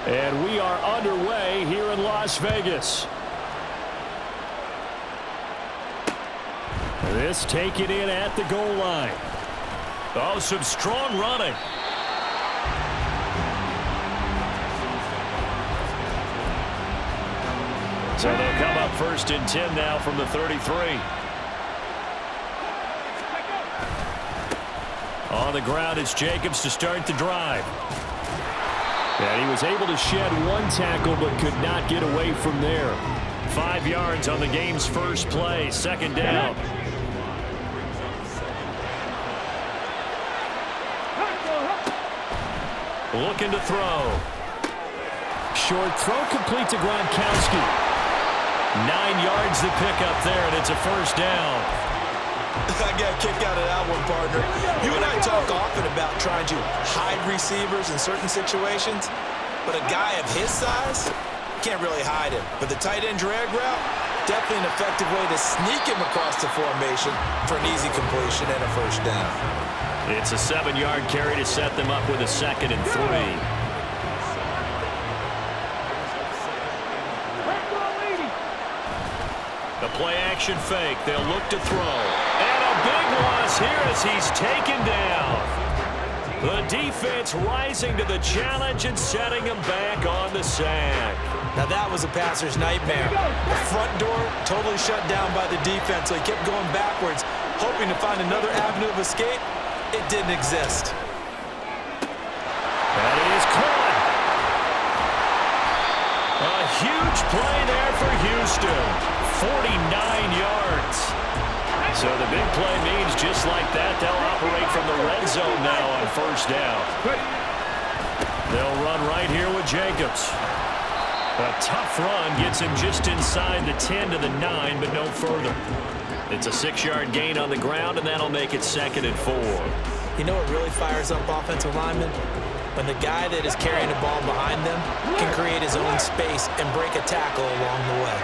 And we are underway here in Las Vegas. This taken in at the goal line. Oh, some strong running. So they'll come up 1st and 10 now from the 33. On the ground is Jacobs to start the drive. And he was able to shed one tackle but could not get away from there. 5 yards on the game's first play, 2nd down. Looking to throw. Short throw complete to Gronkowski. 9 yards to pick up there, and it's a 1st down. I got a kick out of that one, partner. You and I talk often about trying to hide receivers in certain situations, but a guy of his size can't really hide him. But the tight end drag route, definitely an effective way to sneak him across the formation for an easy completion and a 1st down. It's a 7-yard carry to set them up with a 2nd and 3. The play-action fake. They'll look to throw. And a big loss here as he's taken down. The defense rising to the challenge and setting him back on the sack. Now that was a passer's nightmare. The front door totally shut down by the defense, so he kept going backwards, hoping to find another avenue of escape. It didn't exist. That is caught. A huge play there for Houston. 49 yards. So the big play means just like that, they'll operate from the red zone now on 1st down. They'll run right here with Jacobs. A tough run gets him just inside the 10 to the 9, but no further. It's a 6-yard gain on the ground, and that'll make it 2nd and 4. You know what really fires up offensive linemen? When the guy that is carrying the ball behind them can create his own space and break a tackle along the way.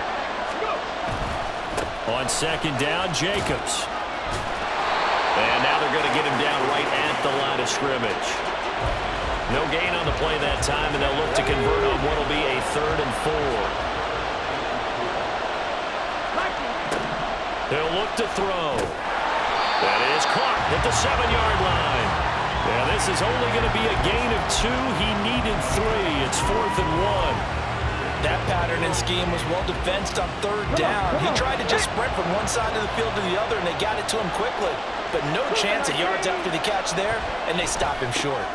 On 2nd down, Jacobs. And now they're going to get him down right at the line of scrimmage. No gain on the play that time, and they'll look to convert on what will be a 3rd and 4. They'll look to throw. That is caught at the 7-yard line. Yeah, this is only going to be a gain of 2. He needed 3. It's 4th and 1. That pattern and scheme was well defensed on 3rd down. He tried to just sprint from one side of the field to the other, and they got it to him quickly. But no chance of yards after the catch there, and they stop him short.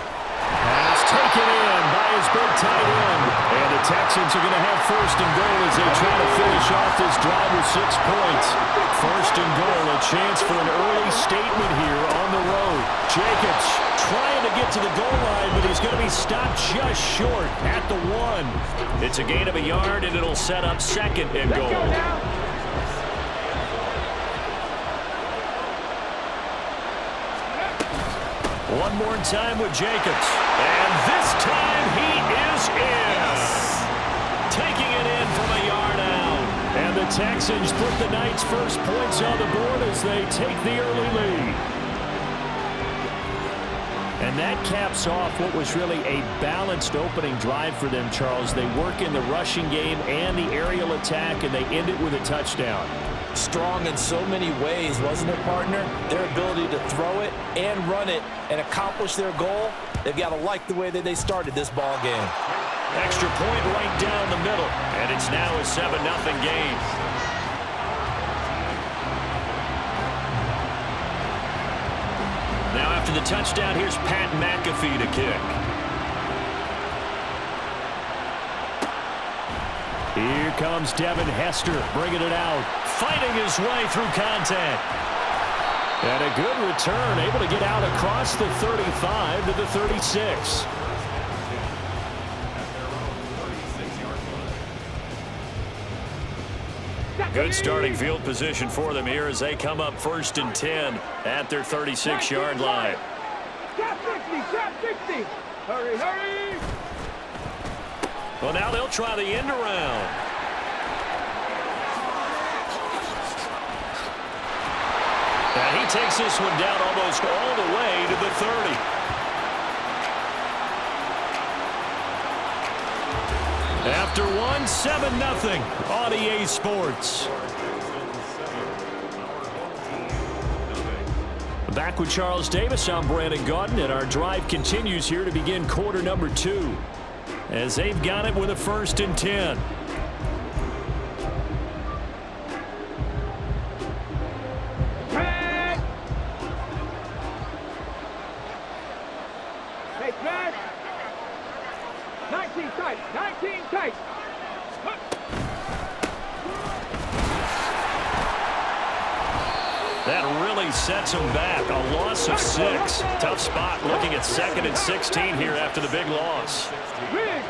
Pass taken in by his big tight end. And the Texans are going to have 1st and goal as they try to finish off this drive with 6 points. 1st and goal, a chance for an early statement here on the road. Jacobs trying to get to the goal line, but he's going to be stopped just short at the 1. It's a gain of a yard, and it'll set up 2nd and goal. One more time with Jacobs. And this time he is in. Yes. Taking it in from a yard out. And the Texans put the night's first points on the board as they take the early lead. And that caps off what was really a balanced opening drive for them, Charles. They work in the rushing game and the aerial attack, and they end it with a touchdown. Strong in so many ways, wasn't it, partner? Their ability to throw it and run it and accomplish their goal, they've got to like the way that they started this ball game. Extra point right down the middle, and it's now a 7-0 game. Now after the touchdown, here's Pat McAfee to kick. Here comes Devin Hester bringing it out, fighting his way through contact. And a good return, able to get out across the 35 to the 36. Good starting field position for them here as they come up 1st and 10 at their 36-yard line. Cap 60, hurry, hurry! Well, now they'll try the end around. And he takes this one down almost all the way to the 30. after one, 7-0 on EA Sports. Back with Charles Davis, I'm Brandon Gaudin, and our drive continues here to begin quarter number 2 as they've got it with a 1st and 10. Hey, Jack. 19 tight. 19 tight. That really sets them back. A loss of 6. Tough spot looking at 2nd and 16 here after the big loss. Rig.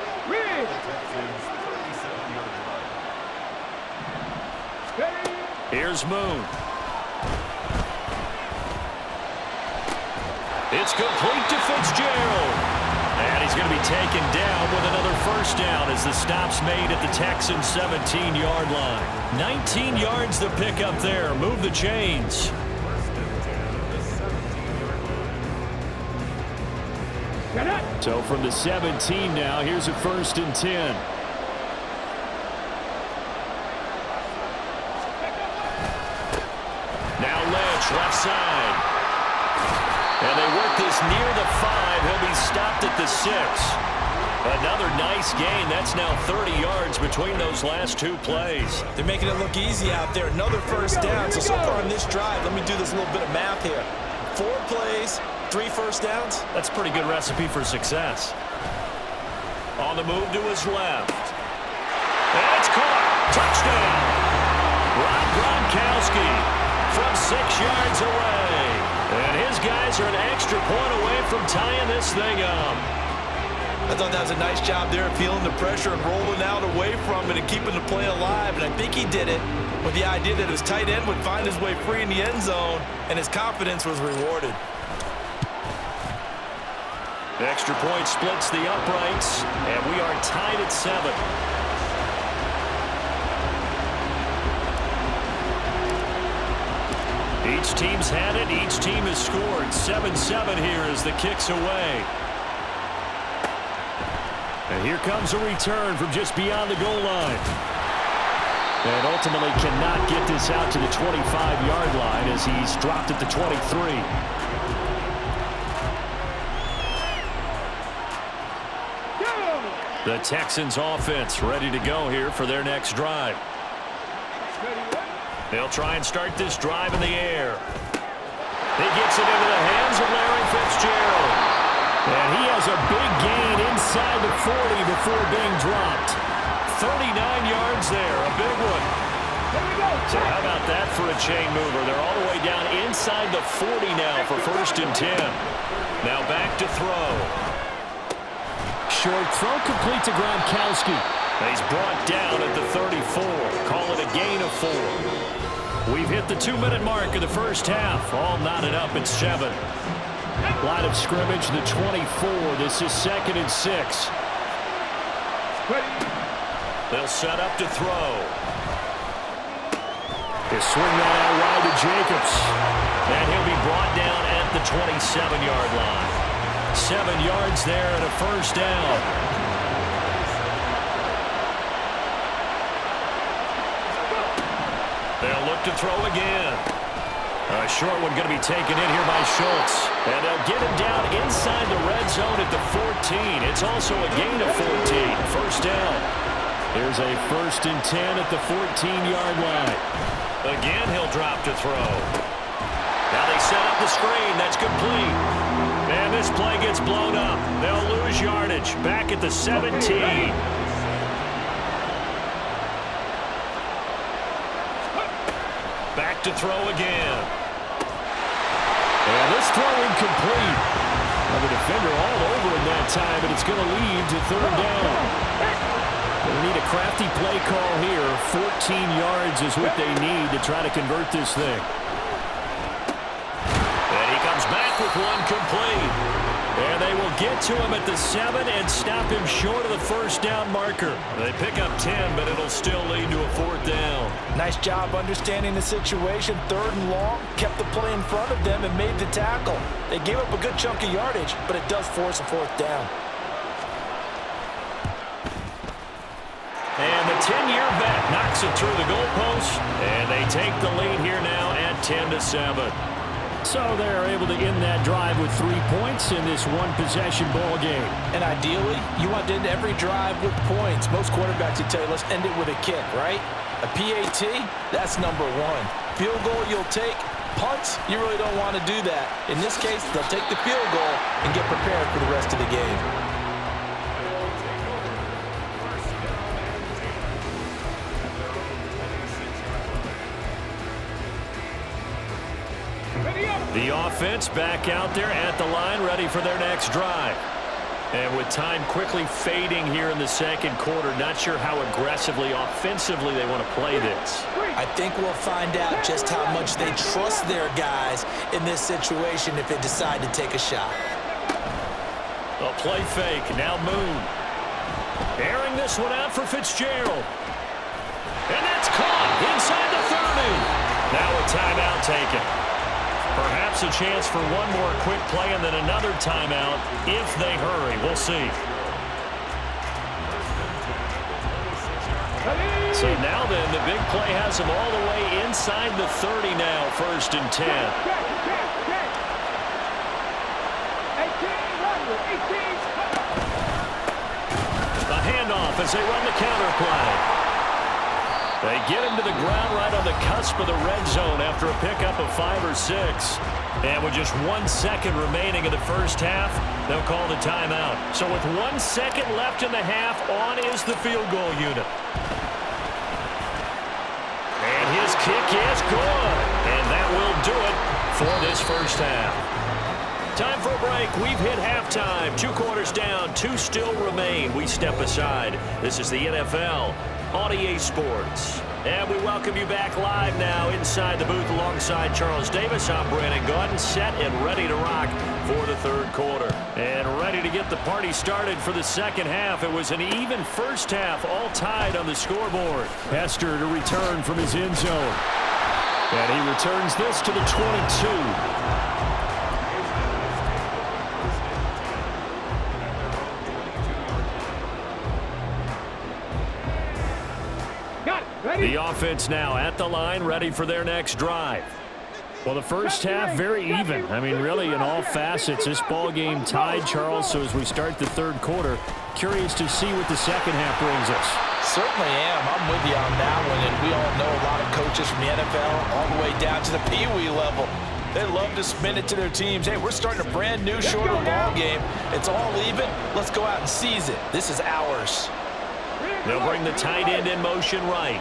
Here's Moon. It's complete to Fitzgerald. And he's going to be taken down with another 1st down as the stop's made at the Texans' 17-yard line. 19 yards to pick up there. Move the chains. So from the 17 now, here's a 1st and 10. Now Lynch, left side. And they work this near the 5. He'll be stopped at the 6. Another nice gain. That's now 30 yards between those last 2 plays. They're making it look easy out there. Another 1st down. So far in this drive, let me do this little bit of math here. 4 plays, 3 1st downs. That's a pretty good recipe for success. On the move to his left. And it's caught. Touchdown. Rob Gronkowski from 6 yards away. And his guys are an extra point away from tying this thing up. I thought that was a nice job there, feeling the pressure and rolling out away from it and keeping the play alive. And I think he did it with the idea that his tight end would find his way free in the end zone, and his confidence was rewarded. The extra point splits the uprights, and we are tied at 7. Each team's had it. Each team has scored. 7-7 here as the kick's away. And here comes a return from just beyond the goal line. And ultimately cannot get this out to the 25-yard line as he's dropped at the 23. The Texans offense ready to go here for their next drive. They'll try and start this drive in the air. He gets it into the hands of Larry Fitzgerald. And he has a big gain inside the 40 before being dropped. 39 yards there, a big one. So how about that for a chain mover? They're all the way down inside the 40 now for 1st and 10. Now back to throw. Short throw complete to Gronkowski. He's brought down at the 34. Call it a gain of 4. We've hit the 2-minute mark of the 1st half. All knotted up at 7. Line of scrimmage, the 24. This is 2nd and 6. They'll set up to throw. They swing that out wide to Jacobs. And he'll be brought down at the 27-yard line. 7 yards there and a 1st down. They'll look to throw again. A short one going to be taken in here by Schultz. And they'll get him down inside the red zone at the 14. It's also a gain of 14. 1st down. There's a 1st and 10 at the 14-yard line. Again, he'll drop to throw. Now they set up the screen. That's complete. And this play gets blown up. They'll lose yardage. Back at the 17. Back to throw again. And this throw incomplete. Now the defender all over him that time, but it's going to lead to 3rd down. They need a crafty play call here. 14 yards is what they need to try to convert this thing. And he comes back with one complete. And they will get to him at the 7 and stop him short of the 1st down marker. They pick up 10, but it'll still lead to a 4th down. Nice job understanding the situation. 3rd and long, kept the play in front of them and made the tackle. They gave up a good chunk of yardage, but it does force a 4th down. 10-year vet knocks it through the goalpost, and they take the lead here now at 10-7. So they're able to end that drive with 3 points in this one-possession ball game. And ideally, you want to end every drive with points. Most quarterbacks would tell you, let's end it with a kick, right? A PAT, that's number one. Field goal you'll take. Punts, you really don't want to do that. In this case, they'll take the field goal and get prepared for the rest of the game. The offense back out there at the line, ready for their next drive. And with time quickly fading here in the second quarter, not sure how aggressively, offensively they want to play this. I think we'll find out just how much they trust their guys in this situation if they decide to take a shot. A play fake, now Moon. Airing this one out for Fitzgerald. And that's caught inside the 30. Now a timeout taken. Perhaps a chance for one more quick play and then another timeout if they hurry. We'll see. So now then, the big play has them all the way inside the 30 now, 1st and 10. A handoff as they run the counter play. They get him to the ground right on the cusp of the red zone after a pickup of 5 or 6. And with just 1 second remaining in the first half, they'll call the timeout. So with 1 second left in the half, on is the field goal unit. And his kick is good. And that will do it for this first half. Time for a break. We've hit halftime. 2 quarters down, 2 still remain. We step aside. This is the NFL on EA Sports. And we welcome you back live now inside the booth alongside Charles Davis. I'm Brandon Gaudin, set and ready to rock for the third quarter. And ready to get the party started for the second half. It was an even first half, all tied on the scoreboard. Hester to return from his end zone. And he returns this to the 22. The offense now at the line, ready for their next drive. Well, the first half, very even. I mean, really, in all facets, this ball game tied, Charles. So as we start the third quarter, curious to see what the second half brings us. Certainly am. I'm with you on that one. And we all know a lot of coaches from the NFL all the way down to the Pee-wee level. They love to spin it to their teams. Hey, we're starting a brand new, shorter ball game. It's all even. Let's go out and seize it. This is ours. They'll bring the tight end in motion right.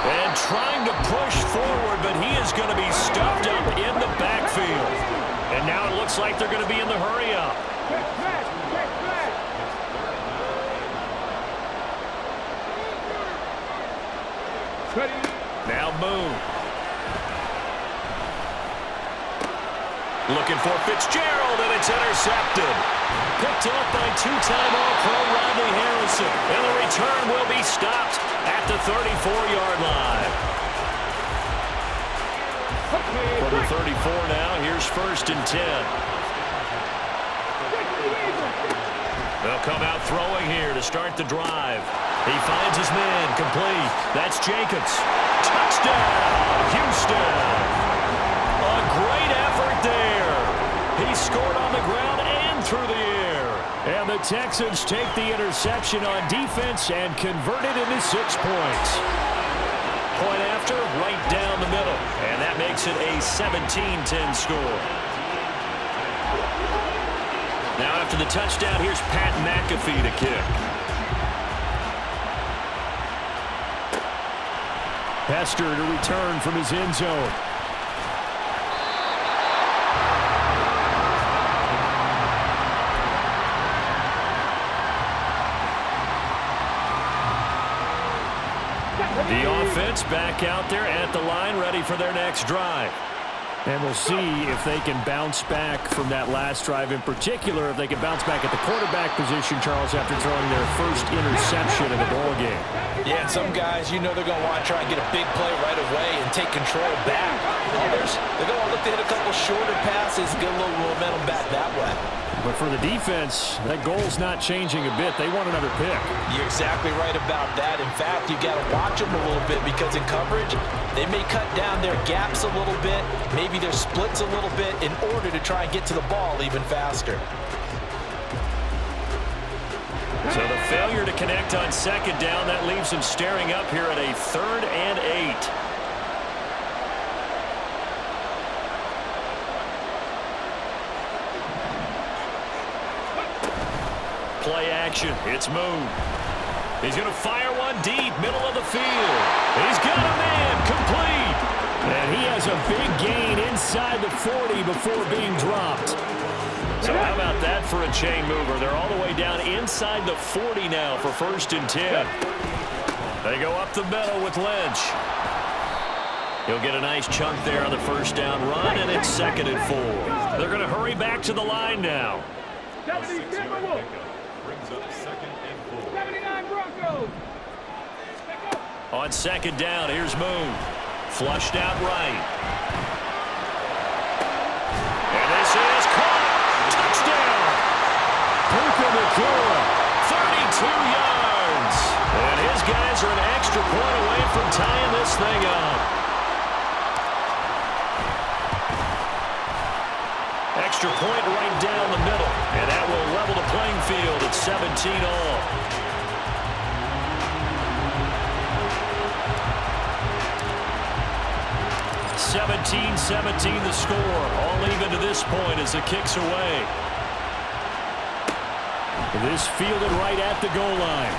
And trying to push forward, but he is going to be stuffed up in the backfield. And now it looks like they're going to be in the hurry up. Now Moon. Looking for Fitzgerald, and it's intercepted. Picked up by 2-time All-Pro Rodney Harrison. And the return will be stopped at the 34-yard line. From the 34 now, here's 1st and 10. They'll come out throwing here to start the drive. He finds his man, complete. That's Jacobs. Touchdown, Houston. A great effort there. He scored on the ground and through the air. And the Texans take the interception on defense and convert it into 6 points. Point after, right down the middle. And that makes it a 17-10 score. Now after the touchdown, here's Pat McAfee to kick. Hester to return from his end zone. The offense back out there at the line, ready for their next drive. And we'll see if they can bounce back from that last drive, in particular if they can bounce back at the quarterback position, Charles, after throwing their first interception of the ball game. Yeah, and some guys, you know they're going to want to try and get a big play right away and take control back. Others, they're going to look to hit a couple shorter passes, get a little momentum back that way. But for the defense, that goal's not changing a bit. They want another pick. You're exactly right about that. In fact, you got to watch them a little bit because in coverage, they may cut down their gaps a little bit, maybe their splits a little bit in order to try and get to the ball even faster. So the failure to connect on second down, that leaves them staring up here at a 3rd and 8. Play action. It's Moon. He's going to fire one deep, middle of the field. He's got a man, complete. And he has a big gain inside the 40 before being dropped. So how about that for a chain mover? They're all the way down inside the 40 now for 1st and 10. They go up the middle with Lynch. He'll get a nice chunk there on the 1st down run, and it's 2nd and 4. They're going to hurry back to the line now. 79 Broncos. On 2nd down, here's Moon. Flushed out right. And this is caught. Touchdown. Puka Nacua. 32 yards. And his guys are an extra point away from tying this thing up. Extra point right down the middle. And that will level the playing field at 17 all. (17-17) the score. All even to this point as the kick's away. This fielded right at the goal line.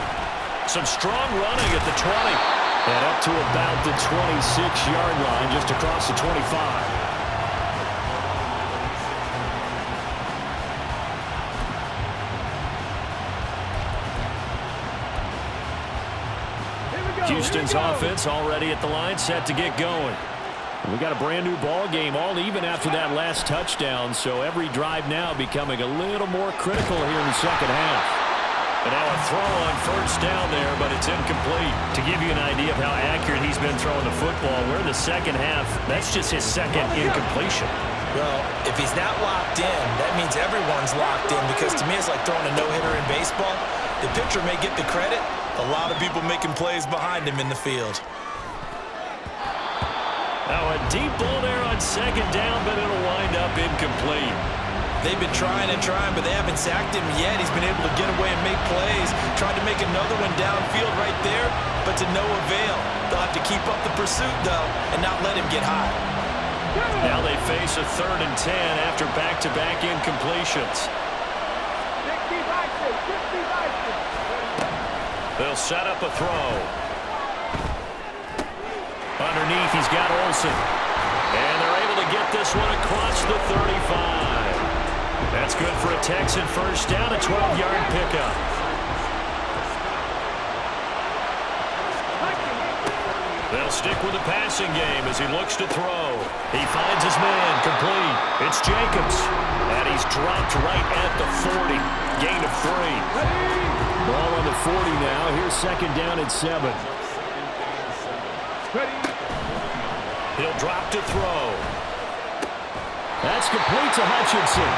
Some strong running at the 20. And up to about the 26-yard line, just across the 25. Houston's offense already at the line, set to get going. We got a brand new ball game, all even after that last touchdown, so every drive now becoming a little more critical here in the second half. And now a throw on 1st down there, but it's incomplete. To give you an idea of how accurate he's been throwing the football, we're in the second half. That's just his 2nd incompletion. Well, if he's not locked in, that means everyone's locked in, because to me it's like throwing a no-hitter in baseball. The pitcher may get the credit. A lot of people making plays behind him in the field. Now a deep ball there on 2nd down, but it'll wind up incomplete. They've been trying and trying, but they haven't sacked him yet. He's been able to get away and make plays. Tried to make another one downfield right there, but to no avail. They'll have to keep up the pursuit, though, and not let him get high. Now they face a 3rd and 10 after back-to-back incompletions. They'll set up a throw. Underneath, he's got Olsen. And they're able to get this one across the 35. That's good for a Texan 1st down, a 12-yard pickup. They'll stick with the passing game as he looks to throw. He finds his man, complete. It's Jacobs. And he's dropped right at the 40. Gain of 3. Ball on the 40 now. Here's 2nd down at 7. He'll drop to throw. That's complete to Hutchinson.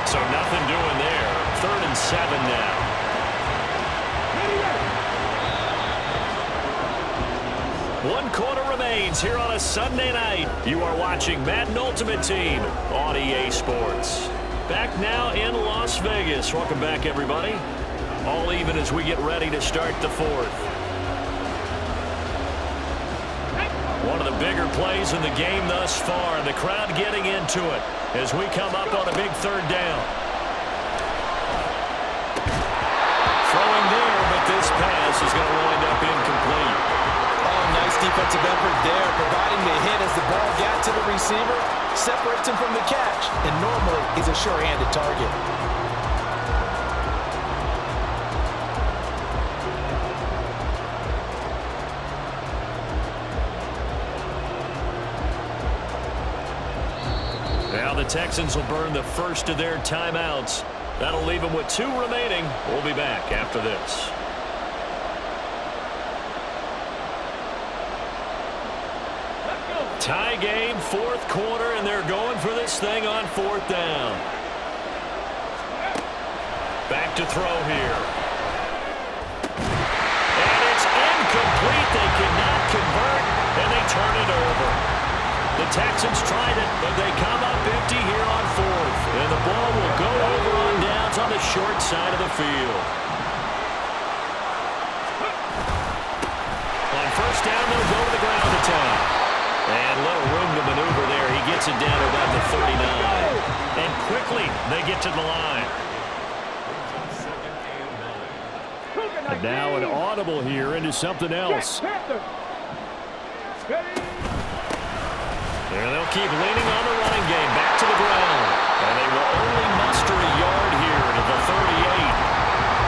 So nothing doing there. 3rd and 7 now. One quarter remains here on a Sunday night. You are watching Madden Ultimate Team on EA Sports. Back now in Las Vegas. Welcome back, everybody. All even as we get ready to start the 4th. One of the bigger plays in the game thus far. The crowd getting into it as we come up on a big 3rd down. Throwing there, but this pass is going to wind up incomplete. Oh, nice defensive effort there, providing the hit as the ball got to the receiver, separates him from the catch, and normally he's a sure-handed target. Texans will burn the first of their timeouts. That'll leave them with 2 remaining. We'll be back after this. Tie game, 4th quarter, and they're going for this thing on 4th down. Back to throw here. And it's incomplete. They cannot convert, and they turn it over. The Texans tried it, but they come up empty here on 4th. And the ball will go over on downs on the short side of the field. On 1st down, they'll go to the ground attack. And little room to maneuver there. He gets it down to about the 39. And quickly, they get to the line. And now an audible here into something else. There, they'll keep leaning on the running game. Back to the ground. And they will only muster a yard here to the 38.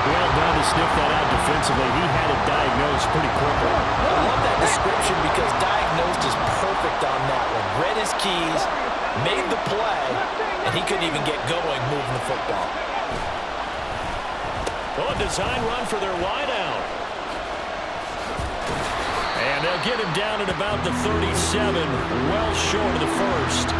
Well done to sniff that out defensively. He had it diagnosed pretty quickly. I love that description because diagnosed is perfect on that one. Read his keys, made the play, and he couldn't even get going moving the football. Oh, a design run for their wideout. And they'll get him down at about the 37, well short of the first.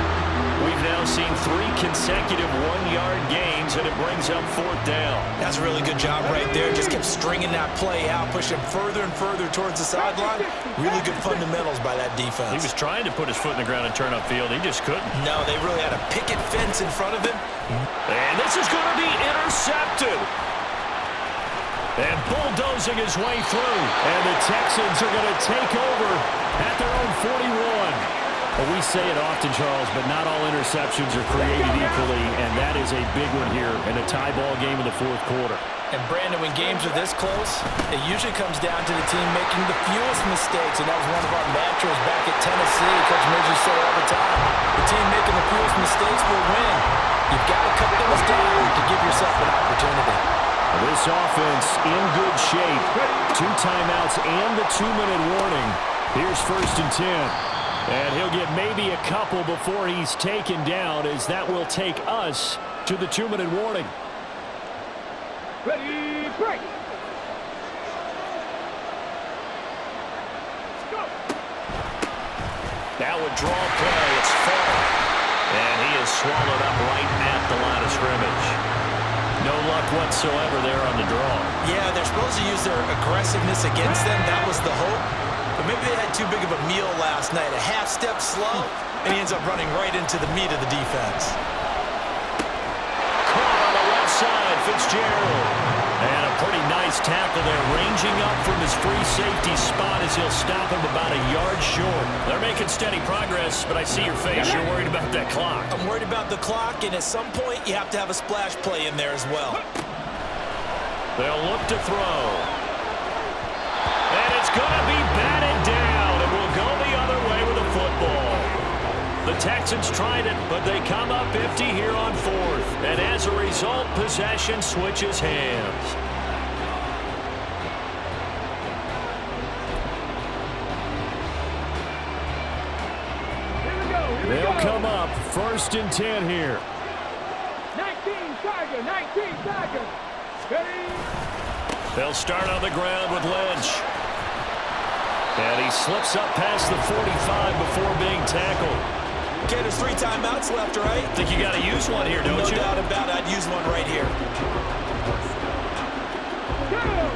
We've now seen 3 consecutive 1-yard gains, and it brings up 4th down. That's a really good job right there. Just kept stringing that play out, pushing further and further towards the sideline. Really good fundamentals by that defense. He was trying to put his foot in the ground and turn upfield. He just couldn't. No, they really had a picket fence in front of him. And this is going to be intercepted. And bulldozing his way through. And the Texans are going to take over at their own 41. Well, we say it often, Charles, but not all interceptions are created equally, and that is a big one here in a tie ball game in the 4th quarter. And, Brandon, when games are this close, it usually comes down to the team making the fewest mistakes, and that was one of our mantras back at Tennessee. Coach Midge used to say all the time, the team making the fewest mistakes will win. You've got to cut those down to give yourself an opportunity. This offense in good shape. 2 timeouts and the 2-minute warning. Here's 1st and 10. And he'll get maybe a couple before he's taken down, as that will take us to the 2-minute warning. Ready, break. Go. That would draw play. It's far. And he is swallowed up right at the line of scrimmage. No luck whatsoever there on the draw. Yeah, they're supposed to use their aggressiveness against them. That was the hope. But maybe they had too big of a meal last night. A half step slow, and he ends up running right into the meat of the defense. Caught on the left side, Fitzgerald. And a pretty nice tackle there, ranging up from his free safety spot as he'll stop him about a yard short. They're making steady progress, but I see your face. You're worried about that clock. I'm worried about the clock, and at some point, you have to have a splash play in there as well. They'll look to throw. And it's going to be batted down, and we'll go the other way with the football. The Texans tried it, but they come up empty here on 4th. And as a result, possession switches hands. They'll come up 1st and 10 here. 19 Tiger, 19 Tiger. Ready. They'll start on the ground with Lynch. And he slips up past the 45 before being tackled. Okay, there's 3 timeouts left, right? I think you got to use one here, don't you? No doubt about it. I'd use one right here.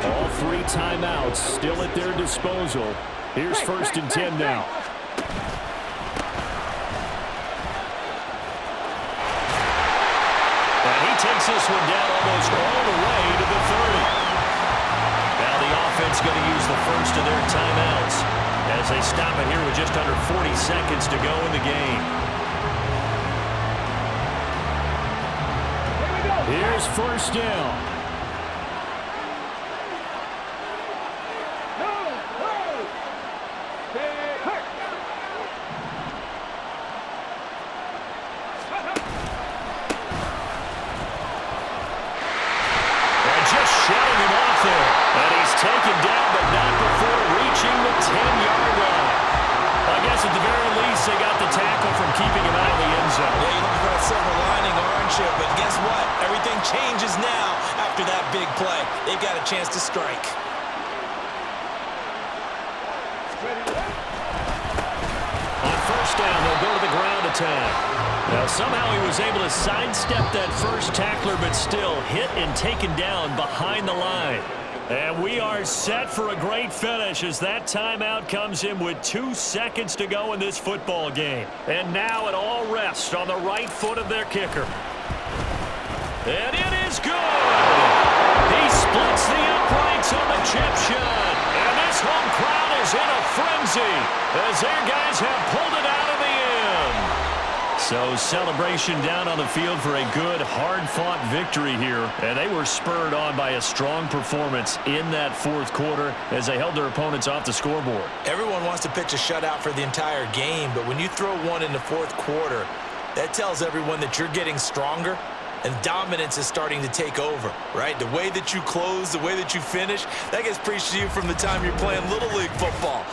All 3 timeouts still at their disposal. Here's 1st and 10 now. And he takes this one down almost all the way to the 30. Now the offense going to use the first of their timeouts as they stop it here with just under 40 seconds to go in the game. Here's 1st down. Just shutting him off there. And he's taken down, but not before reaching the 10-yard line. I guess at the very least, they got the tackle from keeping him out of the end zone. Yeah, you're looking for that chance to strike. On first down, they'll go to the ground attack. Now, somehow he was able to sidestep that first tackler, but still hit and taken down behind the line. And we are set for a great finish as that timeout comes in with 2 seconds to go in this football game. And now it all rests on the right foot of their kicker. And it is good. He splits the uprights on the chip shot. And this home crowd is in a frenzy as their guys have pulled it out of the end. So celebration down on the field for a good, hard-fought victory here. And they were spurred on by a strong performance in that fourth quarter as they held their opponents off the scoreboard. Everyone wants to pitch a shutout for the entire game, but when you throw one in the fourth quarter, that tells everyone that you're getting stronger and dominance is starting to take over, right? The way that you close, the way that you finish, that gets preached to you from the time you're playing Little League football